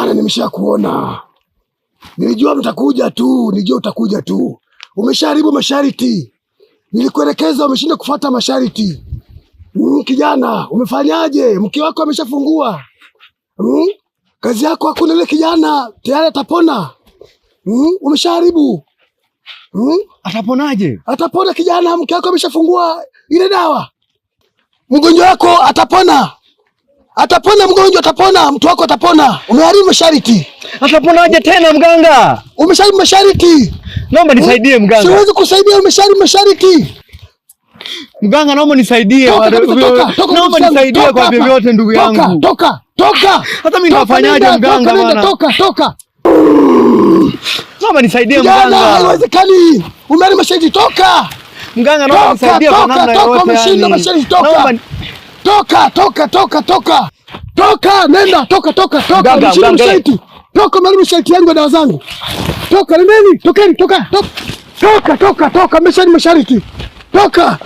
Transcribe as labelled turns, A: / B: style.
A: Kijana, nimeshakuona. Nilijua mtakuja tu, nilijua utakuja tu. Umeshaharibu masharti. Nilikuelekeza umeshinda kufuata masharti. Kijana, umefanyaje? Mke wako ameshafungua. Kazi yako hakuna ile kijana, tayari atapona. Umeshaharibu.
B: Ataponaje?
A: Atapona kijana, mke wako ameshafungua ile dawa. Mgonjwa wako atapona. Atapona mgonjwa, atapona, mtu wako atapona. Umeharibu masharti.
B: Ataponaje tena mganga?
A: Umeshaharibu masharti.
B: Naomba nisaidie mganga.
A: Siwezi kusaidia, umeshaharibu masharti.
B: Mganga, naomba nisaidie. Naomba nisaidie kwa vyovyote ndugu yangu.
A: Toka.
B: Hata mimi nafanyaje mganga bwana?
A: Toka.
B: Naomba nisaidie mganga.
A: Haiwezekani. Umeharibu masharti, toka.
B: Mganga, naomba nisaidie kwa namna yoyote.
A: Umeshinda masharti, toka. Toka, nenda, toka. Umeshinda masharti. Toka, umeharibu masharti yangu, dawa zangu. Toka, nendeni, tokeni, toka. Umeshinda masharti. Toka.